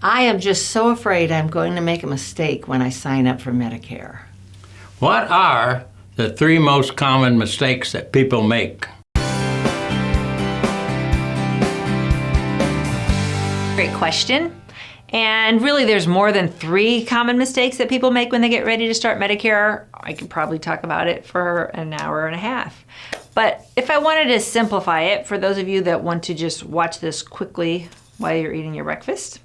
I am just so afraid I'm going to make a mistake when I sign up for Medicare. What are the 3 most common mistakes that people make? Great question. And really, there's more than 3 common mistakes that people make when they get ready to start Medicare. I could probably talk about it for an hour and a half. But if I wanted to simplify it, for those of you that want to just watch this quickly while you're eating your breakfast,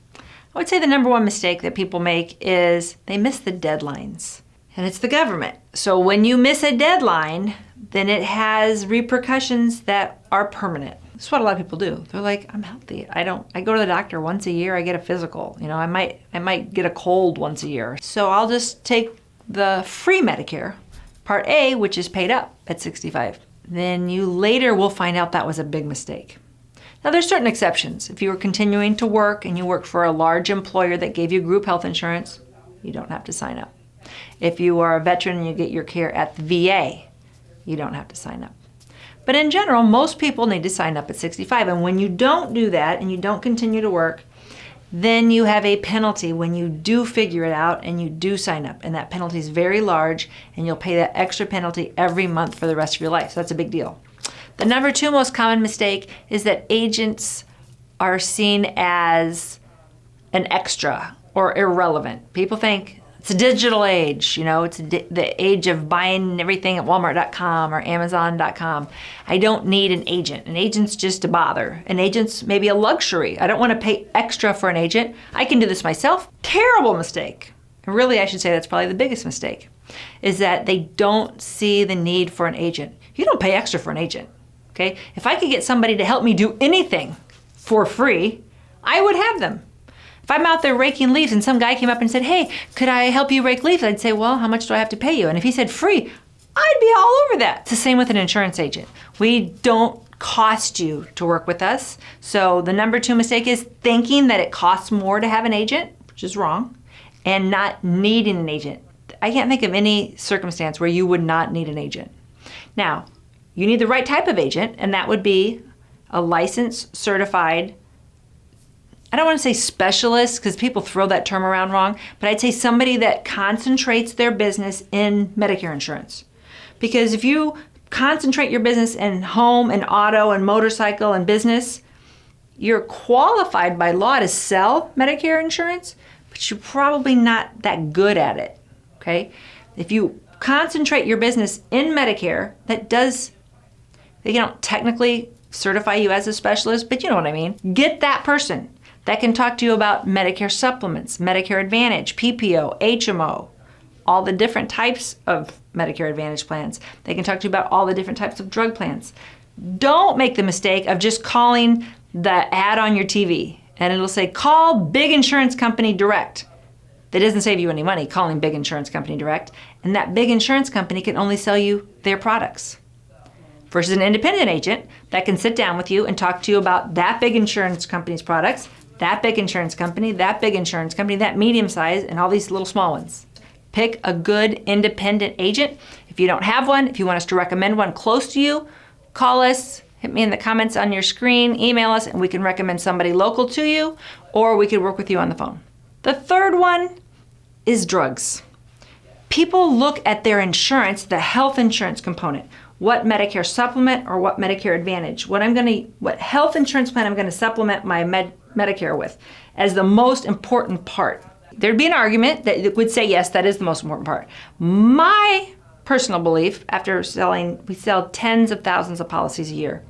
I would say the number 1 mistake that people make is they miss the deadlines. And it's the government. So when you miss a deadline, then it has repercussions that are permanent. That's what a lot of people do. They're like, I'm healthy. I go to the doctor once a year, I get a physical. I might get a cold once a year. So I'll just take the free Medicare, Part A, which is paid up at 65. Then you later will find out that was a big mistake. Now there's certain exceptions. If you were continuing to work and you worked for a large employer that gave you group health insurance, you don't have to sign up. If you are a veteran and you get your care at the VA, you don't have to sign up. But in general, most people need to sign up at 65. And when you don't do that and you don't continue to work, then you have a penalty when you do figure it out and you do sign up. And that penalty is very large, and you'll pay that extra penalty every month for the rest of your life. So that's a big deal. The number 2 most common mistake is that agents are seen as an extra or irrelevant. People think, it's a digital age, it's the age of buying everything at Walmart.com or Amazon.com. I don't need an agent. An agent's just a bother. An agent's maybe a luxury. I don't want to pay extra for an agent. I can do this myself. Terrible mistake. And really, I should say that's probably the biggest mistake, is that they don't see the need for an agent. You don't pay extra for an agent, okay? If I could get somebody to help me do anything for free, I would have them. If I'm out there raking leaves and some guy came up and said, hey, could I help you rake leaves? I'd say, well, how much do I have to pay you? And if he said free, I'd be all over that. It's the same with an insurance agent. We don't cost you to work with us. So the number 2 mistake is thinking that it costs more to have an agent, which is wrong, and not needing an agent. I can't think of any circumstance where you would not need an agent. Now, you need the right type of agent, and that would be a licensed, certified, I don't want to say specialist because people throw that term around wrong, but I'd say somebody that concentrates their business in Medicare insurance. Because if you concentrate your business in home and auto and motorcycle and business, you're qualified by law to sell Medicare insurance, but you're probably not that good at it, okay? If you concentrate your business in Medicare, they don't technically certify you as a specialist, but you know what I mean. Get that person that can talk to you about Medicare supplements, Medicare Advantage, PPO, HMO, all the different types of Medicare Advantage plans. They can talk to you about all the different types of drug plans. Don't make the mistake of just calling the ad on your TV and it'll say, call big insurance company direct. That doesn't save you any money, calling big insurance company direct. And that big insurance company can only sell you their products. Versus an independent agent that can sit down with you and talk to you about that big insurance company's products, that big insurance company, that big insurance company, that medium size, and all these little small ones. Pick a good independent agent. If you don't have one, if you want us to recommend one close to you, call us, hit me in the comments on your screen, email us, and we can recommend somebody local to you, or we could work with you on the phone. The third one is drugs. People look at their insurance, the health insurance component, what Medicare supplement or what Medicare Advantage, what health insurance plan I'm going to supplement my Medicare with, as the most important part. There'd be an argument that would say, yes, that is the most important part. My personal belief, after we sell tens of thousands of policies a year,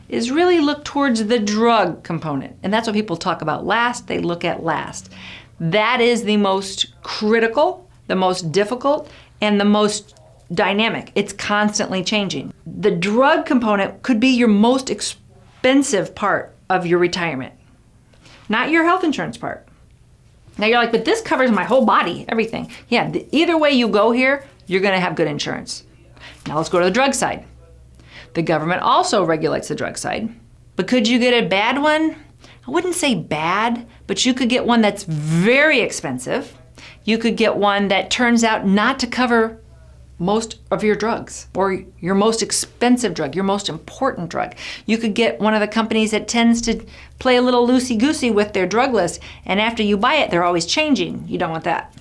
is really look towards the drug component. And that's what people talk about last, they look at last. That is the most critical, the most difficult, and the most dynamic. It's constantly changing. The drug component could be your most expensive part of your retirement, not your health insurance part. Now you're like, but this covers my whole body, everything. Yeah, either way you go here, you're gonna have good insurance. Now let's go to the drug side. The government also regulates the drug side, but could you get a bad one? I wouldn't say bad, but you could get one that's very expensive. You could get one that turns out not to cover most of your drugs, or your most expensive drug, your most important drug. You could get one of the companies that tends to play a little loosey-goosey with their drug list, and after you buy it, they're always changing. You don't want that.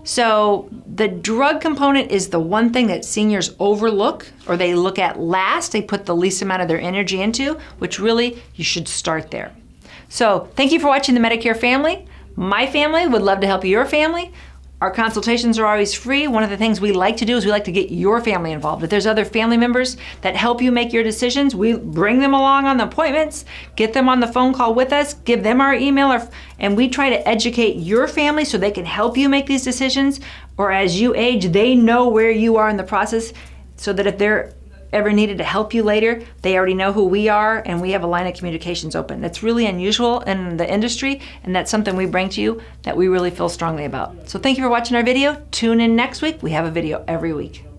So the drug component is the one thing that seniors overlook, or they look at last. They put the least amount of their energy into, which really you should start there. So thank you for watching the Medicare Family. My family would love to help your family. Our consultations are always free. One of the things we like to do is we like to get your family involved. If there's other family members that help you make your decisions, we bring them along on the appointments, get them on the phone call with us, give them our email, and we try to educate your family so they can help you make these decisions. Or as you age, they know where you are in the process, so that if they're ever needed to help you later, they already know who we are, and we have a line of communications open. That's really unusual in the industry, and that's something we bring to you that we really feel strongly about. So thank you for watching our video. Tune in next week. We have a video every week.